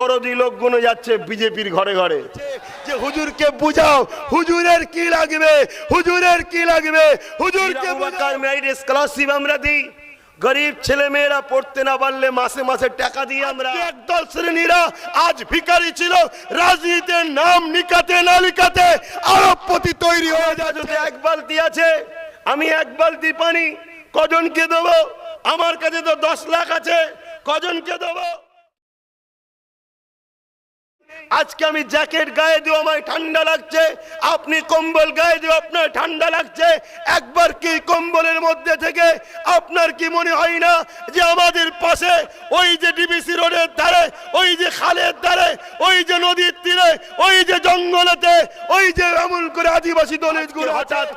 দরদি লোকগুলো যাচ্ছে বিজেপির ঘরে ঘরে যে হুজুরকে বুঝাও, হুজুরের কি লাগবে, হুজুরের কি লাগবে, হুজুরকে বুঝাও। মেরিট স্কলারশিপ আমরা দিই, গরিব ছেলে মেয়েরা পড়তে না পারলে মাসে মাসে টাকা দিই আমরা। একদল শ্রেণীরা আজ ভিখারি ছিল, রাজনীতির নাম নিকাতে না লিখাতে আরবপতি তৈরি হয়ে যাচ্ছে। এক বালতি আছে, আমি এক বালতি পানি কজনকে দেবো? আমার কাছে তো 10 লাখ আছে, কজনকে দেবো? আজকে আমি জ্যাকেট গায়ে দিয়ে আমায় ঠান্ডা লাগছে, আপনি কম্বল গায়ে দিয়ে আপনার ঠান্ডা লাগছে। একবার কি কম্বলের মধ্যে থেকে আপনার কি মনে হয় না যে আমাদের পাশে ওই যে ডিবিসি রোডের ধারে, ওই যে খালের ধারে, ওই যে নদীর তীরে, ওই যে জঙ্গলেতে, ওই যে এমন করে আদিবাসী দলিতগুলো হঠাৎ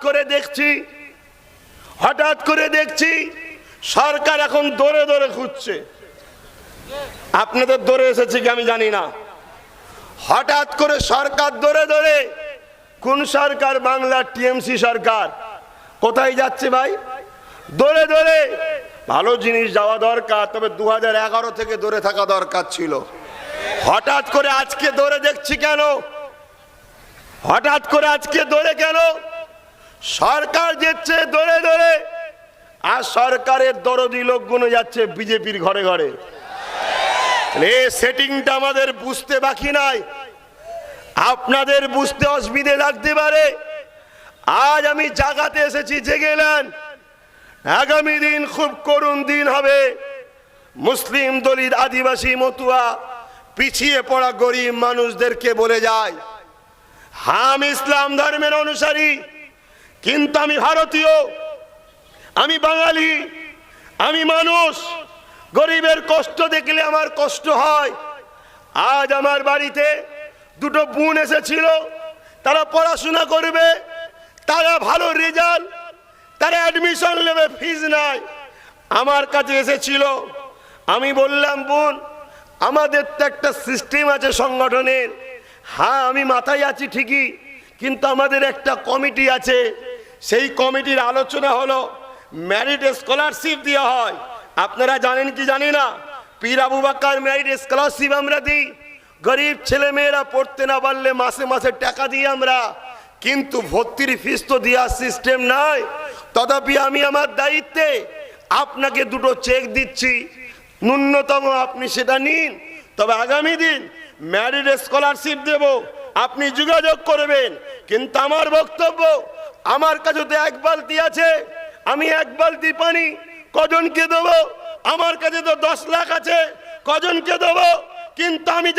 করে দেখছি সরকার এখন দৌড়ে দৌড়ে খুঁজছে। আপনাদের দৌড়ে এসেছে কি আমি জানি না, হঠাৎ করে সরকার দৌড়ে দৌড়ে, কোন সরকার? বাংলার টিএমসি সরকার। কোথায় যাচ্ছে ভাই? দৌড়ে দৌড়ে। ভালো জিনিস যাওয়া দরকার, তবে 2011 থেকে দৌড়ে থাকা দরকার ছিল। হঠাৎ করে আজকে দৌড়ে দেখছি কেন? হঠাৎ করে আজকে দৌড়ে কেন? সরকার যাচ্ছে দৌড়ে দৌড়ে, আর সরকারের দরদি লোকগুলো যাচ্ছে বিজেপির ঘরে ঘরে। এই সেটিংটা আমাদের বুঝতে বাকি নাই, আপনাদের বুঝতে অসুবিধে লাগতে পারে। আজ আমি জাগাতে এসেছি, জেগে নেন, আগামী দিন খুব করুণ দিন হবে। মুসলিম, দলিত, আদিবাসী, মতুয়া, পিছিয়ে পড়া গরিব মানুষদেরকে বলে যায়, হ্যাঁ আমি ইসলাম ধর্মের অনুসারী, কিন্তু আমি ভারতীয়, আমি বাঙালি, আমি মানুষ। গরিবের কষ্ট দেখলে আমার কষ্ট হয়। আজ আমার বাড়িতে দুটো বোন এসেছিল, তারা পড়াশোনা করবে, তারা ভালো রেজাল্ট, তারা অ্যাডমিশন নেবে, ফিজ নাই, আমার কাছে এসেছিল। আমি বললাম, বোন আমাদের তো একটা সিস্টেম আছে সংগঠনের। হ্যাঁ আমি মাথায় আছি ঠিকই, কিন্তু আমাদের একটা কমিটি আছে, সেই কমিটির আলোচনা হলো মেরিট স্কলারশিপ দেওয়া হয়। আপনারা জানেন কি জানি না, পীর আবু বকর মেরিট স্কলারশিপ আমরা দিই, গরিব ছেলে মেয়েরা পড়তে না পারলে মাসে মাসে টাকা দিই আমরা, কিন্তু ভর্তির ফিস তো দেওয়ার সিস্টেম নাই। তথাপি আমি আমার দায়িত্বে আপনাকে দুটো চেক দিচ্ছি, ন্যূনতম আপনি সেটা নিন। তবে আগামী দিন মেরিট স্কলারশিপ দেব, আপনি যোগাযোগ করবেন। কিন্তু আমার বক্তব্য, আমার কাছে তো এক বালতি আছে, আমি এক বালতি পানি কজনকে দেবো? আমার কাছে তো 10 লাখ আছে, কজনকে দেবো? কিন্তু আমি